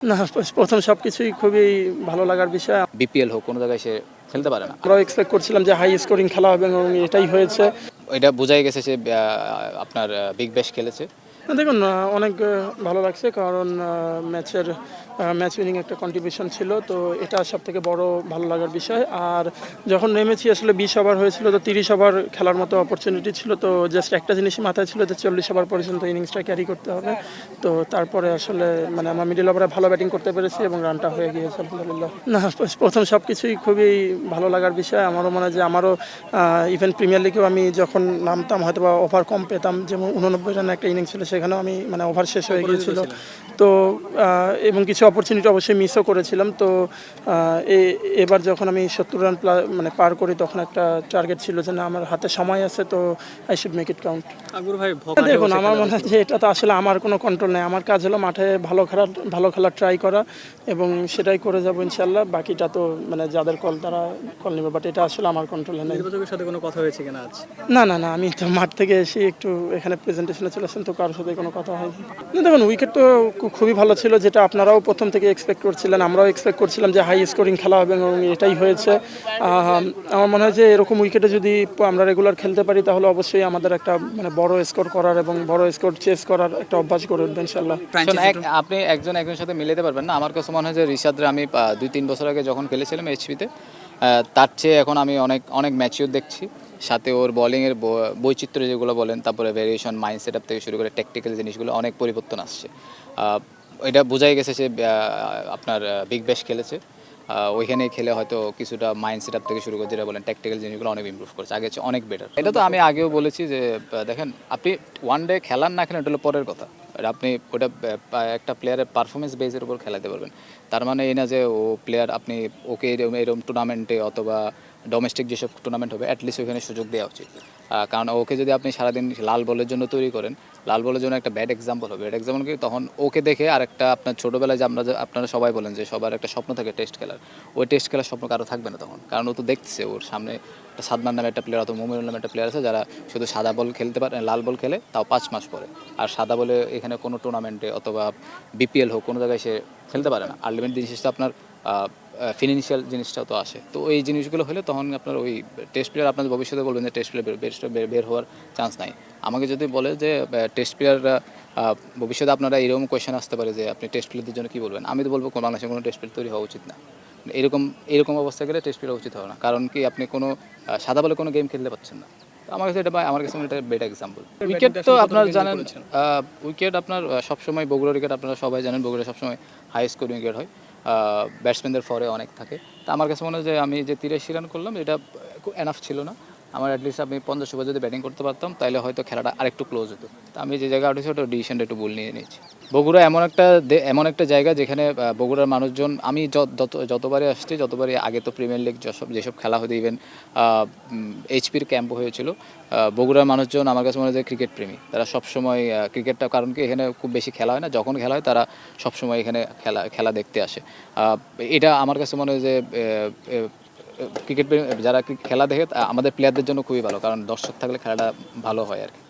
না, প্রথম সবকিছুই খুবই ভালো লাগার বিষয়। বিপিএল হোক কোনো জায়গায় সে খেলতে পারে না। আমরাও এক্সপেক্ট করছিলাম যে হাই স্কোরিং খেলা হবে এবং এটাই হয়েছে। এটা বোঝাই গেছে সে আপনার বিগ ব্যাশ খেলেছে। দেখুন অনেক ভালো লাগছে কারণ ম্যাচ উইনিং একটা কন্ট্রিবিউশন ছিল, তো এটা সবথেকে বড় ভালো লাগার বিষয়। আর যখন নেমেছি আসলে 20 ওভার হয়েছিল, তো 30 ওভার খেলার মতো অপরচুনিটি ছিল, তো জাস্ট একটা জিনিসই মাথায় ছিল যে 40 ওভার পর্যন্ত ইনিংসটা ক্যারি করতে হবে। তো তারপরে আসলে আমরা মিডল ওভারে ভালো ব্যাটিং করতে পেরেছি এবং রানটা হয়ে গিয়েছে আলহামদুলিল্লাহ। না, প্রথম সব কিছুই খুবই ভালো লাগার বিষয়। আমারও মনে হয় যে ইভেন প্রিমিয়ার লিগেও আমি যখন নামতাম হয়তো বা ওভার কম পেতাম, যেমন 89 রানের একটা ইনিংস ছিল, সেখানেও আমি ওভার শেষ হয়ে গিয়েছিল। তো এবং কিছু অপরচুনিটি অবশ্যই মিসও করেছিলাম। তো এবার যখন আমি 70 রান পার করি, তখন একটা টার্গেট ছিল যে না, আমার হাতে সময় আছে, তো I should make it count. দেখুন, আমার মনে হয় যে এটা তো আসলে আমার কোনো কন্ট্রোল নেই। আমার কাজ হলো মাঠে ভালো খেলার ট্রাই করা এবং সেটাই করে যাবো ইনশাল্লাহ। বাকিটা তো যাদের কল তারা কল নেবে, বাট এটা আসলে আমার কন্ট্রোলে নেই। নির্বাচকের সাথে কোনো কথা হয়েছে কিনা আজ? না, আমি তো মাঠ থেকে এসে একটু এখানে প্রেজেন্টেশনে চলে আসেন, তো কারোর সাথে কোনো কথা হয়নি। না, দেখুন উইকেট তো খুবই ভালো ছিল, যেটা আপনারাও প্রথম থেকে এক্সপেক্ট করছিলেন, আমরাও এক্সপেক্ট করছিলাম যে হাই স্কোরিং খেলা হবে এবং এটাই হয়েছে। আমার মনে হয় যে এরকম উইকেটে যদি আমরা রেগুলার খেলতে পারি, তাহলে অবশ্যই আমাদের একটা বড় স্কোর করার এবং বড় স্কোর চেস করার একটা অভ্যাস করে উঠবে ইনশাল্লাহ। আপনি একজনের সাথে মিলাতে পারবেন না। আমার কাছে মনে হয় যে রিশাদরে আমি 2-3 বছর আগে যখন খেলেছিলাম এইচপিতে, তার চেয়ে এখন আমি অনেক অনেক ম্যাচিউর দেখছি। সাথে ওর বোলিংয়ের বৈচিত্র্য যেগুলো বলেন, তারপরে ভেরিয়েশন, মাইন্ড সেট আপ থেকে শুরু করে টেকটিক্যাল জিনিসগুলো অনেক পরিবর্তন আসছে। এটা বোঝাই গেছে সে আপনার বিগ ব্যাশ খেলেছে। ওইখানে খেলে হয়তো কিছুটা মাইন্ড সেট আপ থেকে শুরু করে যেটা বলেন টেকটিক্যাল জিনিসগুলো অনেক ইমপ্রুভ করেছে, আগে চেয়ে অনেক বেটার। এটা তো আমি আগেও বলেছি যে দেখেন, আপনি ওয়ান ডে খেলার না খেলেন, এটা হলো পরের কথা। আপনি ওটা একটা প্লেয়ারের পারফরমেন্স বেসের উপর খেলাতে পারবেন। তার মানে এই না যে ও প্লেয়ার আপনি ওকে এরকম টুর্নামেন্টে অথবা ডোমেস্টিক যেসব টুর্নামেন্ট হবে অ্যাটলিস্ট ওইখানে সুযোগ দেওয়া উচিত। কারণ ওকে যদি আপনি সারাদিন লাল বলের জন্য তৈরি করেন, লাল বলের জন্য একটা ব্যাড এক্সাম্পল হবে। ব্যাড এক্সাম্পল কি, তখন ওকে দেখে আর একটা আপনার ছোটোবেলায় যে আপনারা সবাই বলেন যে সবার একটা স্বপ্ন থাকে টেস্ট খেলার, ওই টেস্ট খেলার স্বপ্ন কারো থাকবে না তখন। কারণ ও তো দেখছে ওর সামনে একটা সাদমান নামে একটা প্লেয়ার অথবা মুমিনুল নামে একটা প্লেয়ার আছে, যারা শুধু সাদা বল খেলতে পারে, লাল বল খেলে, তাও 5 মাস পরে। আর সাদা বলে এখানে কোনো টুর্নামেন্টে অথবা বিপিএল হোক কোনো জায়গায় সে খেলতে পারে না। আলটিমেট জিনিসটা আপনার ফিনান্সিয়াল জিনিসটাও তো আসে। তো এই জিনিসগুলো হলে তখন আপনার ওই টেস্ট প্লেয়ার আপনার ভবিষ্যতে বলবেন যে টেস্ট প্লেয়ার বের হওয়ার চান্স নাই। আমাকে যদি বলে যে টেস্ট প্লেয়াররা ভবিষ্যতে আপনারা এরকম কোয়েশ্চেন আসতে পারে যে আপনি টেস্ট প্লেয়ারদের জন্য কী বলবেন, আমি তো বলবো বাংলাদেশে কোনো টেস্ট প্লেয়ার তৈরি হওয়া উচিত না। এরকম অবস্থা গেলে টেস্ট প্লেয়ার উচিত হবে না। কারণ কি, আপনি কোনো সাদা বলে কোনো গেম খেলতে পারছেন না। আমার কাছে এটা বেটার এক্সাম্পল। উইকেট তো আপনার জানেন, উইকেট আপনার সবসময় বগুড়ার উইকেট আপনারা সবাই জানেন, বগুড়া সবসময় হাই স্কোরিং উইকেট হয়। ব্যাটসম্যানদের ফরে অনেক থাকে। তো আমার কাছে মনে হয় যে আমি যে 83 রান করলাম, এটা এনাফ ছিল না। আমার অ্যাটলিস্ট আমি 50 ওভার যদি ব্যাটিং করতে পারতাম, তাহলে হয়তো খেলাটা আরেকটু ক্লোজ হতো। তো আমি যে জায়গায় উঠেছি ওটা ডিসিশনটা একটু ভুল নিয়ে নিয়েছি। বগুড়া এমন একটা জায়গা যেখানে বগুড়ার মানুষজন, আমি যতবারই আসছি, যতবারই আগে তো প্রিমিয়ার লিগ যেসব খেলা হতো, ইভেন এইচপির ক্যাম্প হয়েছিল, বগুড়ার মানুষজন আমার কাছে মনে হয় যে ক্রিকেট প্রেমী। তারা সবসময় ক্রিকেটটা, কারণ কি এখানে খুব বেশি খেলা হয় না, যখন খেলা হয় তারা সবসময় এখানে খেলা দেখতে আসে। এটা আমার কাছে মনে হয় যে ক্রিকেট যারা খেলা দেখে আমাদের প্লেয়ারদের জন্য খুবই ভালো, কারণ দর্শক থাকলে খেলাটা ভালো হয় আর কি।